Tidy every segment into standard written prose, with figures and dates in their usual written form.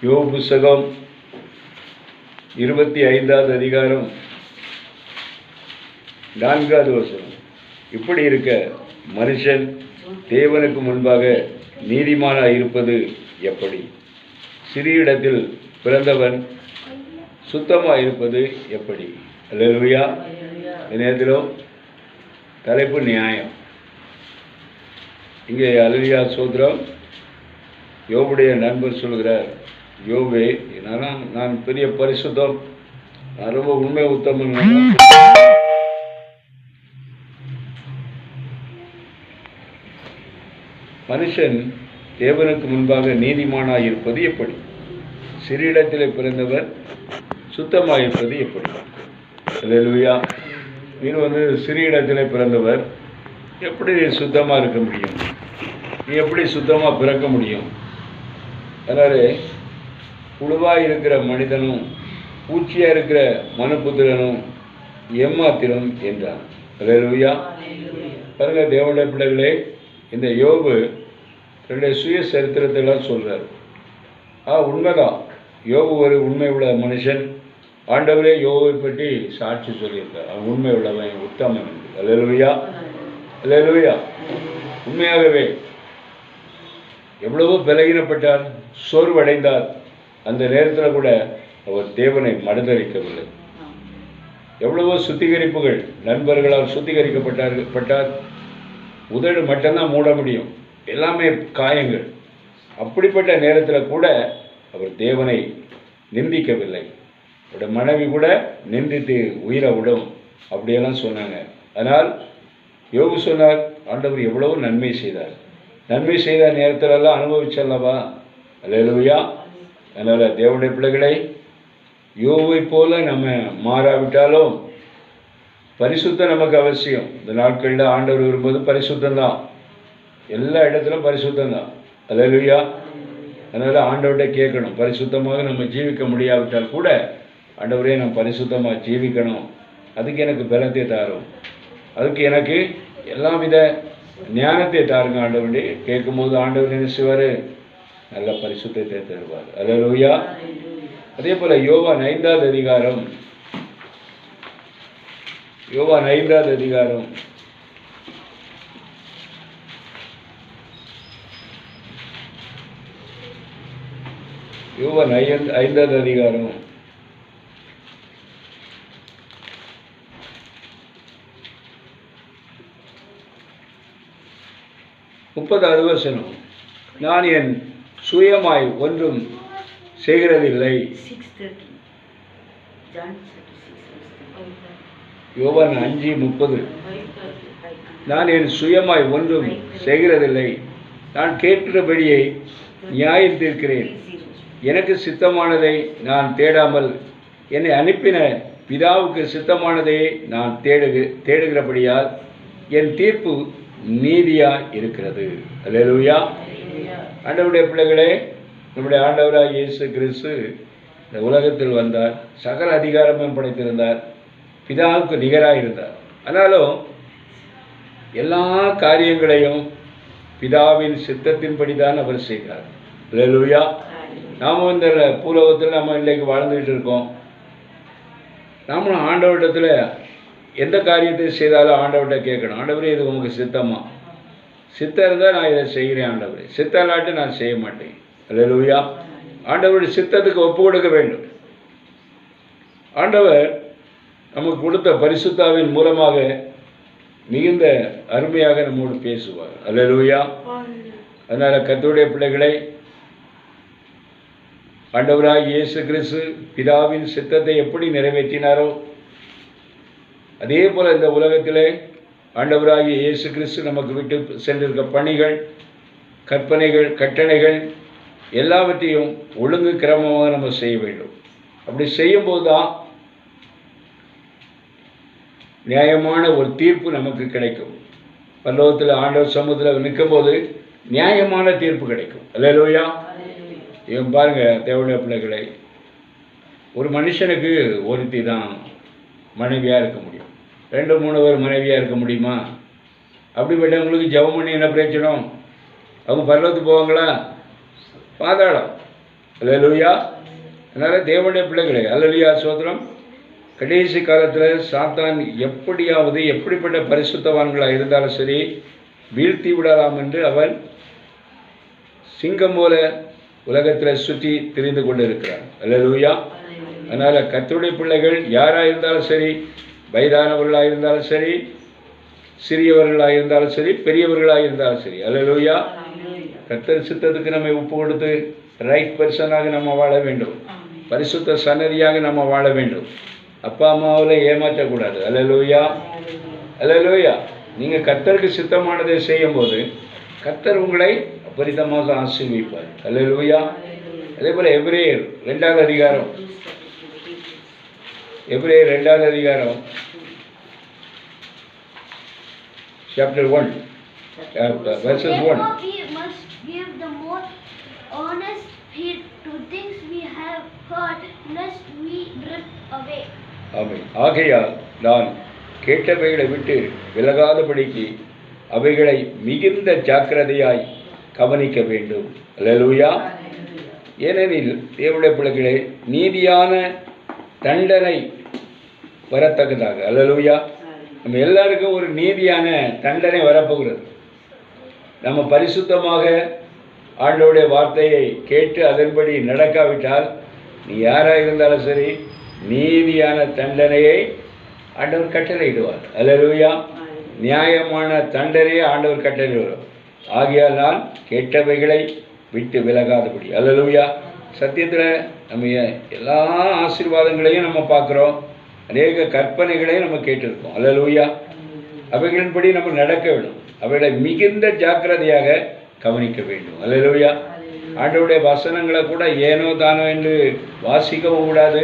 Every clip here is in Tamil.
யோபு புஸ்தகம் 25வது அதிகாரம் 4வது வசனம். இப்படி இருக்க மனுஷன் தேவனுக்கு முன்பாக நீதிமானாய் இருப்பது எப்படி? சிறிய இடத்தில் பிறந்தவன் சுத்தமாக இருப்பது எப்படி? அல்லேலூயா. நேரத்திலும் தலைப்பு நியாயம். இங்கே அல்லேலூயா சோத்திரம். யோபுடைய நண்பர் சொல்கிறார், யோபே, நான் பெரிய பரிசுத்தம், நான் ரொம்ப உண்மை உத்தமன். மனுஷன் தேவனுக்கு முன்பாக நீதிமானாய் இருப்பது எப்படி? சிறு இடத்திலே பிறந்தவர் சுத்தமாக இருப்பது எப்படி? அல்லேலூயா. நீ சிறு இடத்திலே பிறந்தவர், எப்படி சுத்தமாக இருக்க முடியும்? நீ எப்படி சுத்தமாக பிறக்க முடியும்? அதனால புழுவாக இருக்கிற மனிதனும் பூச்சியாக இருக்கிற மனுபுத்திரனும் ஏமாத்திரம் என்றான். அல்லேலூயா. பாருங்க தேவனுடைய பிள்ளைகளே, இந்த யோபு தன்னுடைய சுய சரித்திரத்தெல்லாம் சொல்றார். உண்மைதான், யோபு ஒரு உண்மை உள்ள மனுஷன். ஆண்டவரே யோபை பற்றி சாட்சி சொல்லியிருக்கார், அவன் உண்மை உள்ளவன், உத்தமன் என்று. அல்லேலூயா, அல்லேலூயா. உண்மையாகவே எவ்வளவோ பலகீனப்பட்டார், சோர்வடைந்தார். அந்த நேரத்தில் கூட அவர் தேவனை மறுதலிக்கவில்லை. எவ்வளவோ சுத்திகரிப்புகள் நண்பர்களால் சுத்திகரிக்கப்பட்டார். உதடு மட்டும்தான் மூட முடியும், எல்லாமே காயங்கள். அப்படிப்பட்ட நேரத்தில் கூட அவர் தேவனை நிந்திக்கவில்லை. அவருடைய மனைவி கூட நிந்தித்து உயிரை விடும் அப்படியெல்லாம் சொன்னாங்க. ஆனால் யோபு சொன்னார், ஆண்டவர் எவ்வளவோ நன்மை செய்தார். நன்மை செய்த நேரத்திலெல்லாம் அனுபவிச்சல்லவா? அல்லேலூயா. அதனால் தேவனுடைய பிள்ளைகளை, யோபை போல நம்ம மாறாவிட்டாலும் பரிசுத்தம் நமக்கு அவசியம். இந்த நாட்களில் ஆண்டவர் வரும்போது பரிசுத்தம்தான், எல்லா இடத்துலையும் பரிசுத்தம்தான். அல்லேலூயா. அதனால் ஆண்டவர்கிட்ட கேட்கணும், பரிசுத்தமாக நம்ம ஜீவிக்க முடியாவிட்டால் கூட ஆண்டவரே நம்ம பரிசுத்தமாக ஜீவிக்கணும், அதுக்கு எனக்கு பலத்தை தாரும், அதுக்கு எனக்கு எல்லா வித ஞானத்தை தாருங்க ஆண்டவரே. கேட்கும்போது ஆண்டவர் என்ன செய்வார்? நல்ல பரிசுத்தத்தை தருவார். அல்லேலூயா. அதே போல் யோவான் 5வது அதிகாரம், யோவான் 5வது அதிகாரம் 5வது அதிகாரம் 30வது வசனம். நான் என் சுயமாய் ஒன்றும் செய்கிறதில்லை. யோவான் 5:30. நான் என் சுயமாய் ஒன்றும் செய்கிறதில்லை, நான் கேட்கிறபடியே நியாயம் தீர்க்கிறேன். எனக்கு சித்தமானதை நான் தேடாமல் என்னை அனுப்பின பிதாவுக்கு சித்தமானதையே நான் தேடுகிறபடியால் என் தீர்ப்பு நீதியாக இருக்கிறது. அல்லேலூயா. ஆண்டவருடைய பிள்ளைகளே, நம்முடைய ஆண்டவராக இயேசு கிறிஸ்து இந்த உலகத்தில் வந்தார், சகல அதிகாரமும் படைத்திருந்தார், பிதாவுக்கு நிகராக இருந்தார். ஆனாலும் எல்லா காரியங்களையும் பிதாவின் சித்தத்தின்படி தான் அவர் செய்தார். அல்லேலூயா. நாம் இந்த பூலோகத்தில் நம்ம இன்றைக்கு வாழ்ந்துகிட்டு இருக்கோம். நாமளும் ஆண்டவரிடத்தில் எந்த காரியத்தை செய்தாலும் ஆண்டவர்கிட்ட கேட்கணும், ஆண்டவரே இது உங்களுக்கு சித்தமா? சித்தம் இருந்தால் நான் இதை செய்கிறேன் ஆண்டவரே, சித்தம் இல்லாட்டி நான் செய்ய மாட்டேன். அல்லேலூயா. ஆண்டவருடைய சித்தத்துக்கு ஒப்பு கொடுக்க வேண்டும். ஆண்டவர் நமக்கு கொடுத்த பரிசுத்தாவின் மூலமாக மிகுந்த அருமையாக நம்மோடு பேசுவார். அல்லேலூயா. அதனால் கர்த்தருடைய பிள்ளைகளை, ஆண்டவராக இயேசு கிறிஸ்து பிதாவின் சித்தத்தை எப்படி நிறைவேற்றினாரோ அதே போல் இந்த உலகத்திலே ஆண்டவராகிய இயேசு கிறிஸ்து நமக்கு விட்டு சென்றிருக்க பணிகள், கற்பனைகள், கட்டளைகள் எல்லாவற்றையும் ஒழுங்கு கிரமமாக நம்ம செய்ய வேண்டும். அப்படி செய்யும்போது தான் நியாயமான ஒரு தீர்ப்பு நமக்கு கிடைக்கும். பரலோகத்தில் ஆண்டவர் சமூகத்தில் நிற்கும்போது நியாயமான தீர்ப்பு கிடைக்கும். அல்லேலூயா. இவன் பாருங்க தேவனுடைய பிள்ளைகளை, ஒரு மனுஷனுக்கு ஒருத்தி தான் மனைவியாக இருக்க முடியும், 2-3 பேர் மனைவியாக இருக்க முடியுமா? அப்படிப்பட்டவங்களுக்கு ஜெபம் பண்ணி என்ன பிரயோஜனம்? அவங்க பரலோகத்துக்கு போவாங்களா? பாதாளம். அல்லேலூயா. அதனால் தேவனுடைய பிள்ளைகளே, அல்லேலூயா சோதரம், கடைசி காலத்தில் சாத்தான் எப்படியாவது எப்படிப்பட்ட பரிசுத்தவான்களாக இருந்தாலும் சரி வீழ்த்தி விடலாம் என்று அவன் சிங்கம் போல உலகத்தில் சுற்றி திரிந்து கொண்டு இருக்கிறான். அல்லேலூயா. அதனால் கர்த்தருடைய பிள்ளைகள் யாராக இருந்தாலும் சரி, வயதானவர்களாக இருந்தாலும் சரி, சிறியவர்களாக இருந்தாலும் சரி, பெரியவர்களாக இருந்தாலும் சரி, அல்லேலூயா, கர்த்தர் சித்தத்துக்கு நம்மை ஒப்பு கொடுத்து ரைட் பர்சனாக நம்ம வாழ வேண்டும். பரிசுத்த சன்னதியாக நம்ம வாழ வேண்டும். அப்பா அம்மாவில் ஏமாற்றக்கூடாது. அல்லேலூயா. அல்லேலூயா. நீங்கள் கர்த்தருக்கு சித்தமானதை செய்யும்போது கர்த்தர் உங்களை அபரிதமாக ஆசீர்வதிப்பார். அல்லேலூயா. அதே போல் எபிரேயர் 2வது அதிகாரம், எபிரேயர் 2வது அதிகாரம் chapter 1 verses 1. We must give the more honest heed to things we have heard, lest we drift away. ஆமென். ஆகையால் நான் கேட்டவைகளை விட்டு விலகாதபடிக்கு அவைகளை மிகுந்த ஜாக்கிரதையாய் கவனிக்க வேண்டும். அல்லேலூயா. ஏனெனில் தேவனுடைய பிள்ளைகளே, நீதியான தண்டனை வரத்தக்கதாக, அல்லேலூயா, நம்ம எல்லாருக்கும் ஒரு நீதியான தண்டனை வரப்போகிறது. நம்ம பரிசுத்தமாக ஆண்டவருடைய வார்த்தையை கேட்டு அதன்படி நடக்காவிட்டால் நீ யாராக இருந்தாலும் சரி நீதியான தண்டனையை ஆண்டவர் கட்டளையிடுவார். அல்லேலூயா. நியாயமான தண்டனையை ஆண்டவர் கட்டளையிடுவார். ஆகையால் நான் கேட்டவைகளை விட்டு விலகாதபடி. அல்லேலூயா. சத்தியத்தில் நம்ம எல்லா ஆசீர்வாதங்களையும் நம்ம பார்க்குறோம், அநேக கற்பனைகளையும் நம்ம கேட்டிருக்கோம். அல்லேலூயா. அவைகளின்படி நம்ம நடக்க வேண்டும். அவைகளை மிகுந்த ஜாக்கிரதையாக கவனிக்க வேண்டும். அல்லேலூயா. ஆண்டவருடைய வசனங்களை கூட ஏனோ தானோ என்று வாசிக்கவும் கூடாது,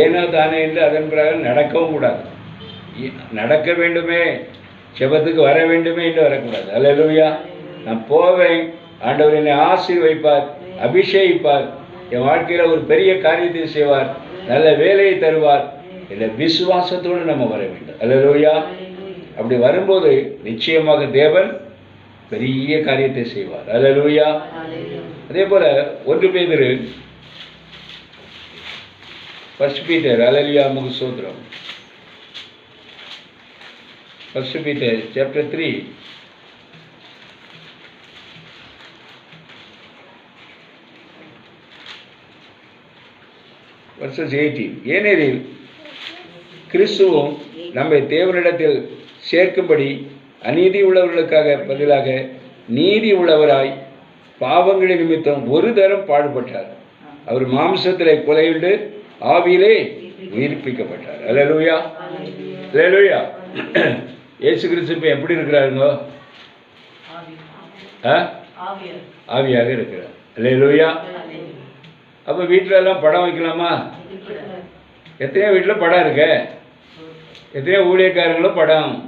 ஏனோ தானோ என்று அதன் பிறகு நடக்கவும் கூடாது. நடக்க வேண்டுமே, செபத்துக்கு வர வேண்டுமே என்று வரக்கூடாது. அல்லேலூயா. நான் போவேன், ஆண்டவர் என்னை ஆசீர்வதிப்பார், அபிஷேகிப்பார், என் வாழ்க்கையில் ஒரு பெரிய காரியத்தை செய்வார், நல்ல வேலையை தருவார் என்ற விசுவாசத்தோடு நம்ம வர வேண்டும். அல்லேலூயா. அப்படி வரும்போது நிச்சயமாக தேவன் பெரிய காரியத்தை செய்வார். அல்லேலூயா. அதே போல 1 பேதுரு 1 பீட்டர், அல்லேலூயா, நமக்கு ஸ்தோத்திரம். 1 பீட்டர் chapter 3 verses 18. ஏனெனில் கிறிஸ்துவும் நம்மை தேவனிடத்தில் சேர்க்கும்படி அநீதி உள்ளவர்களுக்காக பதிலாக நீதி உள்ளவராய் பாவங்களின் நிமித்தம் ஒரு தரம் பாடுபட்டார். அவர் மாம்சத்திலே கொலையுண்டு ஆவியிலே உயிர்ப்பிக்கப்பட்டார். அல்லேலூயா. அல்லேலூயா. இயேசு கிறிஸ்து இப்போ எப்படி இருக்கிறாருங்க? ஆவியாக இருக்கிறார். அல்லேலூயா. அப்போ வீட்டில எல்லாம் படம் வைக்கலாமா? எத்தனையோ வீட்டில் படம் இருக்கு, எத்தனையோ ஊழியக்காரங்களும்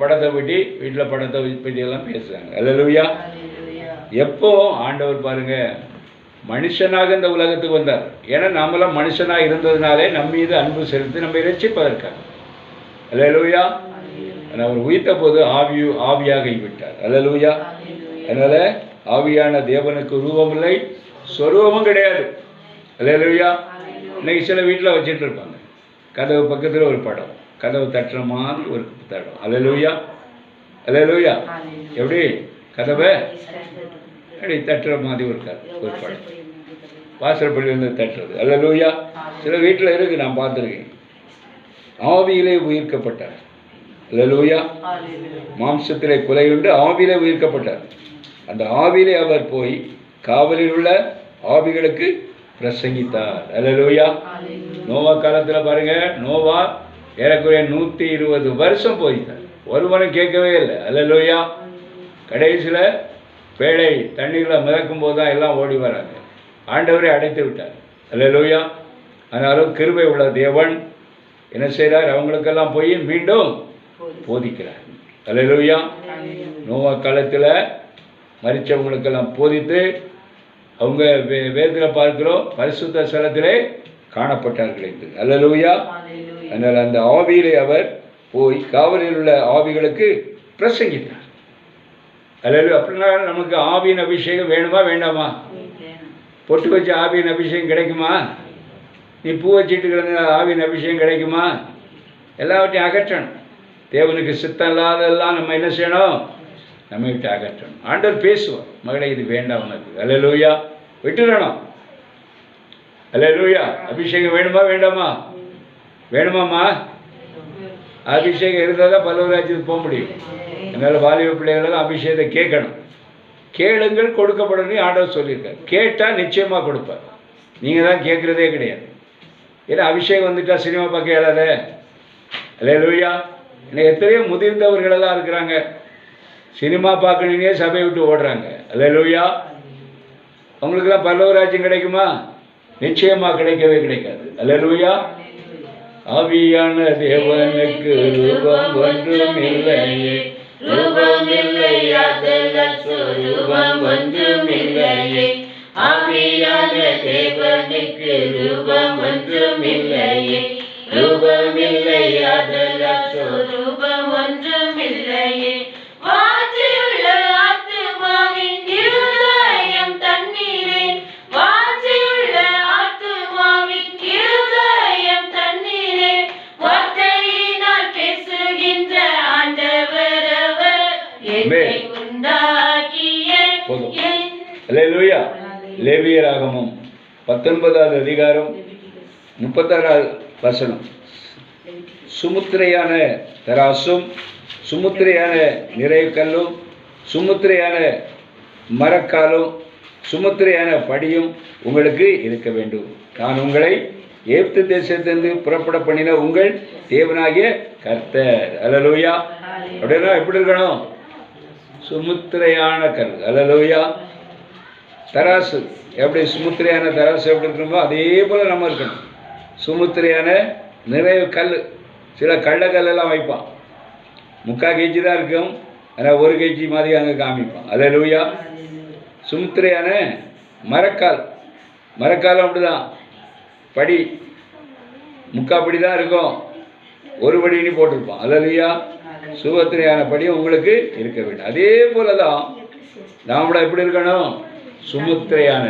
படத்தை பற்றி வீட்டில் படத்தை பற்றி எல்லாம் பேசுகிறாங்க. அல்லேலூயா. எப்போ ஆண்டவர் பாருங்க மனுஷனாக இந்த உலகத்துக்கு வந்தார். ஏன்னா நாமெல்லாம் மனுஷனாக இருந்ததுனாலே நம்ம மீது அன்பு செலுத்தி நம்ம ரட்சிப்பதற்காக. அல்லேலூயா. அவர் உயிர்த்த போது ஆவியாக விட்டார். அல்லேலூயா. அதனால் ஆவியான தேவனுக்கு ரூபம் இல்லை, சொரூபமும் கிடையாது. அல்லேலூயா. இன்னைக்கு சில வீட்டில் வச்சுட்டு இருப்பாங்க, கதவு பக்கத்தில் ஒரு படம், கதவு தட்டுற மாதிரி ஒரு தடம். அல்லேலூயா. அல்லேலூயா. எப்படி கதவை அப்படி தட்டுற மாதிரி ஒரு படம், வாசற்படியிலிருந்து தட்டுறது. அல்லேலூயா. சில வீட்டில் இருக்குது, நான் பார்த்துருக்கேன். ஆவியிலே உயிர்க்கப்பட்டார். அல்லேலூயா. மாம்சத்திலே கொலையுண்டு ஆவியிலே உயிர்க்கப்பட்டார். அந்த ஆவியிலே அவர் போய் காவலில் உள்ள ஆவிகளுக்கு பிரசங்கித்தார். அல்லேலூயா. நோவா காலத்தில் பாருங்க, நோவா ஏறக்குறைய 120 வருஷம் போயிட்டார், ஒருவனும் கேட்கவே இல்லை. அல்லேலூயா. கடைசியில் பேழை தண்ணீரில் மிதக்கும் போது தான் எல்லாம் ஓடி வராங்க, ஆண்டவரை அடைத்து விட்டார். அல்லேலூயா. ஆனாலும் கிருபை உள்ள தேவன் என்ன செய்கிறார்? அவங்களுக்கெல்லாம் போய் மீண்டும் போதிக்கிறார். அல்லேலூயா. நோவா காலத்தில் மரித்தவங்களுக்கெல்லாம் போதித்து அவங்க வேதத்தில் பார்க்கிறோம் பரிசுத்த ஸ்தலத்திலே காணப்பட்டார்கள் என்று. அல்லேலூயா. அதனால் அந்த ஆவியிலே அவர் போய் காவலில் உள்ள ஆவிகளுக்கு பிரசங்கித்தார். அல்லேலூயா. அப்படின்னா நமக்கு ஆவியின் அபிஷேகம் வேணுமா வேண்டாமா? பொட்டு வச்சு ஆவியின் அபிஷேகம் கிடைக்குமா? நீ பூ வச்சுட்டு கிடந்த ஆவியின் அபிஷேகம் கிடைக்குமா? எல்லாவற்றையும் அகற்றணும். தேவனுக்கு சித்தம் இல்லாதெல்லாம் நம்ம என்ன செய்யணும்? நம்ம விட்டு அகற்றணும். ஆண்டவர் பேசுவோம், மகளே இது வேண்டாம் உனக்கு, அல்லேலூயா, விட்டுடணும். அல்லேலூயா. அபிஷேகம் வேணுமா வேண்டாமா? வேணுமாம்மா? அபிஷேகம் இருந்தால் தான் பல்லவராஜ்யத்துக்கு போக முடியும். அதனால் வாலிப பிள்ளைகளெல்லாம் அபிஷேகத்தை கேட்கணும். கேளுங்கள் கொடுக்கப்படணும் ஆண்டவர் சொல்லியிருக்கார். கேட்டால் நிச்சயமாக கொடுப்பார். நீங்கள் தான் கேட்குறதே கிடையாது. ஏன்னா அபிஷேகம் வந்துட்டால் சினிமா பார்க்க இயலாத. அல்லேலூயா. இன்னும் எத்தனையோ முதிர்ந்தவர்களெல்லாம் இருக்கிறாங்க, சினிமா பார்க்கணுன்னே சபையை விட்டு ஓடுறாங்க. அல்லேலூயா. அவங்களுக்கெல்லாம் பல்லவராஜ்யம் கிடைக்குமா? நிச்சயமாக கிடைக்கவே கிடைக்காது. அல்லேலூயா. ஆவியான தேவனுக்கு ரூபம் ஒன்றும் இல்லையே, ரூபம் இல்லையா, ரூபம் ஒன்றும் இல்லையே. ஆவியான தேவனுக்கு ரூபம் ஒன்றும் இல்லையே, ரூபம் இல்லையா, ரூபம் ஒன்றும் இல்லையே. வாஞ்சையுள்ள ஆத்துமாவின் இருதயம் தண்ணீரே, வாஞ்சையுள்ள ஆத்துமாவின் இருதயம் தண்ணீரே. வார்த்தையினால் பேசுகின்ற ஆண்டவர் அவர், என்னை உண்டாக்கிய அல்லேலூயா. லேவியராகமம் 19வது அதிகாரம் 36வது வசனம். சுமுத்திரையான தராசும் சுமுத்திரையான நிறைவுக்கல்லும் சுமுத்திரையான மரக்காலும் சுமுத்திரையான படியும் உங்களுக்கு இருக்க வேண்டும். நான் உங்களை எகிப்து தேசத்திலிருந்து புறப்பட பண்ணின உங்கள் தேவனாகிய கர்த்தர். அல்லேலூயா. அப்படின்னா எப்படி இருக்கணும்? சுமுத்திரையான கல். அல்லேலூயா. தராசு எப்படி சுமுத்திரையான தராசு எப்படி இருக்கணுமோ அதே போல் நம்ம இருக்கணும். சுமுத்திரையான நிறைவு கல். சில கல்லெல்லாம் வைப்பான், 3/4 கேஜி தான் இருக்கும், ஆனால் 1 கேஜி மாதிரி அங்கே காமிப்பான். அல்லேலூயா. சுமுத்திரையான மரக்கால். மரக்காலம் அப்படிதான், படி 3/4 படி தான் இருக்கும், 1 படின்னு போட்டிருப்பான். அல்லேலூயா. சுமுத்திரையான படி உங்களுக்கு இருக்க வேண்டும். அதே போல தான் நாமள எப்படி இருக்கணும்? சுமுத்திரையான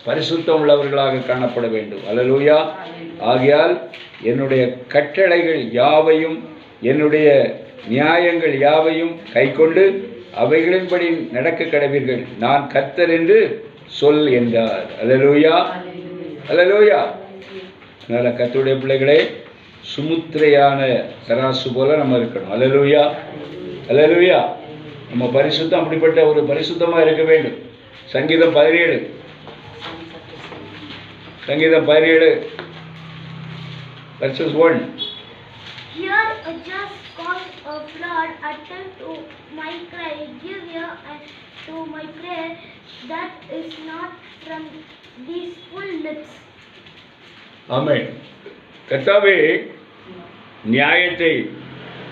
பரிசுத்தம் உள்ளவர்களாக காணப்பட வேண்டும். அல்லேலூயா. ஆகையால் என்னுடைய கட்டளைகள் யாவையும் என்னுடைய நியாயங்கள் யாவையும் கைக்கொண்டு அவைகளின்படி நடக்க கடவீர்கள், நான் கர்த்தர் என்று சொல் என்றார். அல்லேலூயா. அல்லேலூயா. அதனால் கர்த்தருடைய பிள்ளைகளே, சுமுத்திரையான தராசு போல நம்ம இருக்கணும். அல்லேலூயா. அல்லேலூயா. நம்ம பரிசுத்தம் அப்படிப்பட்ட ஒரு பரிசுத்தமாக இருக்க வேண்டும். சங்கீதம் 17 verses 1. Hear a just cause of fraud, attend to my cry, give ear to my prayer, that is not from these full lips. ஆமென். கர்த்தாவே, நியாயத்தை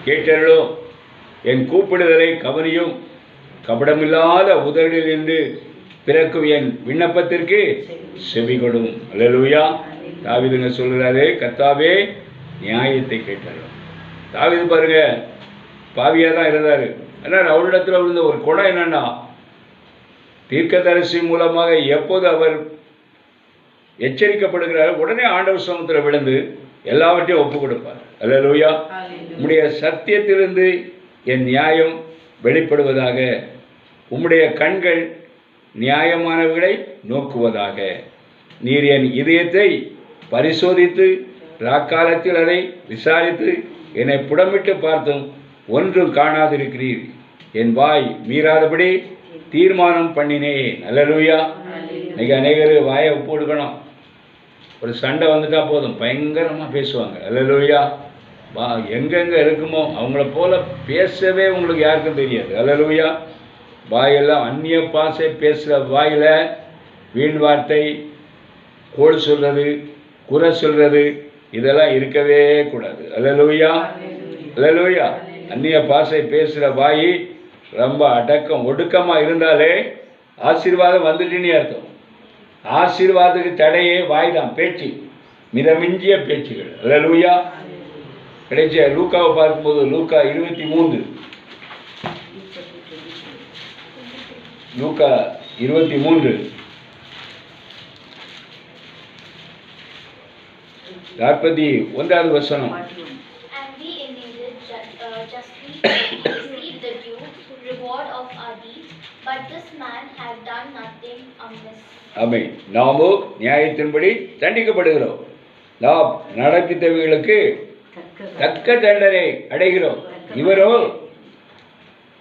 கேட்டருளும், என் கூப்பிடுதலை கவனியும், கபடமில்லாத உதடிலிருந்து பிறக்கும் என் விண்ணப்பத்திற்கு செவி கொடும். அல்லேலூயா. தாவீதுங்க சொல்கிறாரு, கர்த்தாவே நியாயத்தை கேட்டாலும். தாவீது பாருங்க, பாவியாக தான் இருந்தார். ஆனால் அவரிடத்தில் இருந்த ஒரு குணம் என்னன்னா, தீர்க்கதரிசி மூலமாக எப்போது அவர் எச்சரிக்கப்படுகிறார், உடனே ஆண்டவர் சமூகத்தில் விழுந்து எல்லாவற்றையும் ஒப்பு கொடுப்பார். அல்லேலூயா. உம்முடைய சத்தியத்திலிருந்து என் நியாயம் வெளிப்படுவதாக, உம்முடைய கண்கள் நியாயமானவர்களை நோக்குவதாக. நீர் என் இதயத்தை பரிசோதித்து ராக்காலத்தில் அதை விசாரித்து என்னை புடமிட்டு பார்த்தும் ஒன்றும் காணாதிருக்கிறீர். என் வாய் மீறாதபடி தீர்மானம் பண்ணினேன். அல்லேலூயா. இன்னைக்கு அநேகர் வாயை ஒப்பு கொடுக்கணும். ஒரு சண்டை வந்துட்டா போதும், பயங்கரமாக பேசுவாங்க. அல்லேலூயா. எங்கெங்கே இருக்குமோ அவங்கள போல பேசவே உங்களுக்கு யாருக்கும் தெரியாது. அல்லேலூயா. வாயெல்லாம் அந்நிய பாசை பேசுகிற வாயில் வீண் வார்த்தை, கோள் சொல்கிறது, குறை சொல்கிறது, இதெல்லாம் இருக்கவே கூடாது. அல்லேலூயா. அல்லேலூயா. அந்நிய பாசை பேசுகிற வாய் ரொம்ப அடக்கம் ஒடுக்கமாக இருந்தாலே ஆசீர்வாதம் வந்துட்டுன்னு அர்த்தம். ஆசீர்வாதத்துக்கு தடையே வாய் தான், பேச்சு, மிதமிஞ்சிய பேச்சுகள். அல்லேலூயா. கிடைச்ச லூக்காவை பார்க்கும்போது லூக்கா 23 லூக்கா 23 41வது வசனம். And we indeed justly receive the due reward of our deeds, but this man had done nothing amiss. ஆமென். நாமோ நியாயத்தின்படி தண்டிக்கப்படுகிறோம். நாம் நடப்பித்தவைகளுக்கு தக்க தண்டனை அடைகிறோம். இவரோ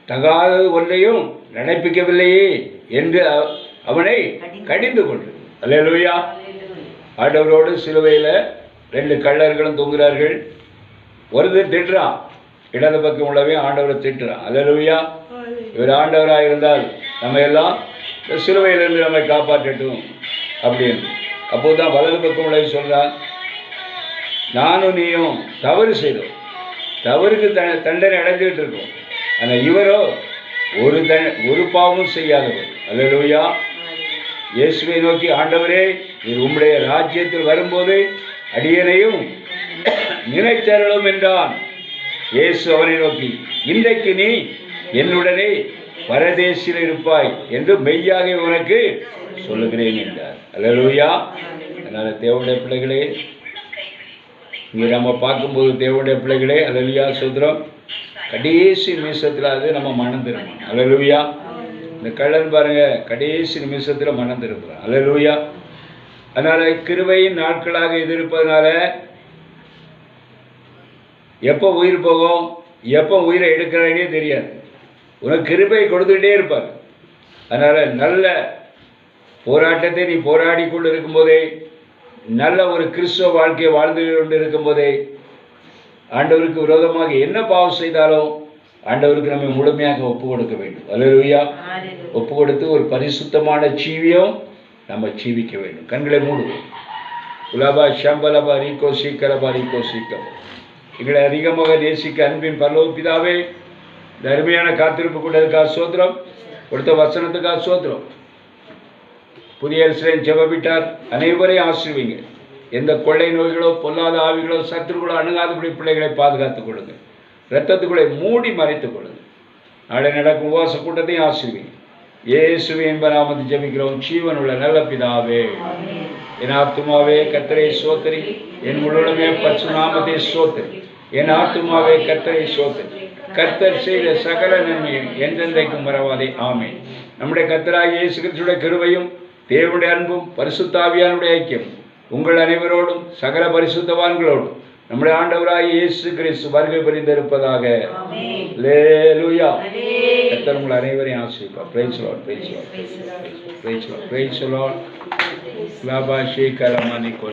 தகாத ஒன்றையும் நடப்பிக்கவில்லையே என்று அவனை கடிந்து கொண்டு. அல்லேலூயா. ஆண்டவரோடு சிலுவையில் 2 கள்ளர்களும் தொங்குகிறார்கள். ஒருத்தர் திட்டுறான், இடது பக்கம் உள்ளவே ஆண்டவரை திட்டுறான். அல்லேலூயா. இவர் ஆண்டவராக இருந்தால் நம்ம எல்லாம் இந்த சிலுவையிலிருந்து நம்மை காப்பாற்றட்டும் அப்படின்னு. அப்போது தான் வலது பக்கம் உள்ளவை சொல்கிறான், நானும் நீயும் தவறு செய்தோம், தவறுக்கு தண்டனை அடைஞ்சிக்கிட்டு இருக்கோம். ஆனால் இவரோ ஒரு பாவமும் செய்யாதவர். அல்லேலூயா. இயேசுவை நோக்கி, ஆண்டவரே நீர் உம்முடைய ராஜ்யத்தில் வரும்போது அடியனையும் நினைத்தருளும் என்றான். இயேசு அவனை நோக்கி, இன்றைக்கு நீ என்னுடனே பரதேசில் இருப்பாய் என்று மெய்யாக உனக்கு சொல்லுகிறேன் என்றார். அல்லேலூயா. அதனால் தேவனுடைய பிள்ளைகளே, இங்கே நம்ம பார்க்கும்போது தேவனுடைய பிள்ளைகளே, அல்லேலூயா சோத்திரம், கடைசி நிமிஷத்தில் அது நம்ம மனம் திரும்பணும். அல்லேலூயா. இந்த கள்ளன் பாருங்க, கடைசி நிமிஷத்தில் மனம் திரும்புகிறான். அல்லேலூயா. அதனால் கிருபையின் நாட்களாக எதிர்ப்பதனால எப்போ உயிர் போகும், எப்போ உயிரை எடுக்கிறானே தெரியாது. உனக்கு கிருபை கொடுத்துக்கிட்டே இருப்பார். அதனால் நல்ல போராட்டத்தை நீ போராடி கொண்டு இருக்கும்போதே, நல்ல ஒரு கிறிஸ்துவ வாழ்க்கையை வாழ்ந்து கொண்டு இருக்கும்போதே, ஆண்டவருக்கு விரோதமாக என்ன பாவம் செய்தாலும் ஆண்டவருக்கு நம்ம முழுமையாக ஒப்பு கொடுக்க வேண்டும். அல்லேலூயா. ஒப்பு கொடுத்து ஒரு பரிசுத்தமான ஜீவியம் நம்ம ஜீவிக்க வேண்டும். கண்களை மூடுவோம். உலபா ஷம்பலபா ரீகோ சீக்கரபா ரீகோ சீக்கம். எங்களை அதிகமாக நேசிக்க அன்பின் பரலோக பிதாவே, இந்த அருமையான காத்திருப்பு கொண்டதுக்காக சோத்திரம், கொடுத்த வசனத்துக்காக சோத்திரம். புதிய எருசலேம் ஜெபவிட்டார் அனைவரையும் ஆசீர்வதிங்க. எந்த கொள்ளை நோய்களோ பொல்லாத ஆவிகளோ சத்துருகளோ அணுகாதபடி பிள்ளைகளை பாதுகாத்துக் கொள்ளுங்க. இரத்தத்துக்குள்ளே மூடி மறைத்துக் கொள்ளுங்க. நாளை நடக்கும் உபவாச கூட்டத்தையும் ஆசீர்வதிங்க. இயேசுவின் என்ப நாமத்தில் ஜெபிக்கிறோம் ஜீவன் உள்ள நல்ல பிதாவே. என் ஆத்துமாவே கர்த்தரை ஸ்தோத்திரி, என் முழுவதுமே பரிசுத்த நாமத்தை ஸ்தோத்திரி. என் ஆத்துமாவே கர்த்தரை ஸ்தோத்திரி. கர்த்தர் செய்த சகல நன்மையும் என்றென்றைக்கும் மறவாதே. ஆமென். நம்முடைய கர்த்தராகிய இயேசு கிறிஸ்துவின் கிருபையும் தேவனுடைய அன்பும் பரிசுத்த ஆவியானுடைய ஐக்கியம் உங்கள் அனைவரோடும் சகல பரிசுத்தவான்களோடும் நம்முடைய ஆண்டவராகிய இயேசு கிறிஸ்து வருகை புரிந்திருப்பதாக. அல்லேலூயா. கர்த்தர் உங்கள் அனைவரையும் ஆசீர்வதிப்பார். Praise the lord, praise the lord, praise the lord, praise the lord. லாபா ஷேகரமானி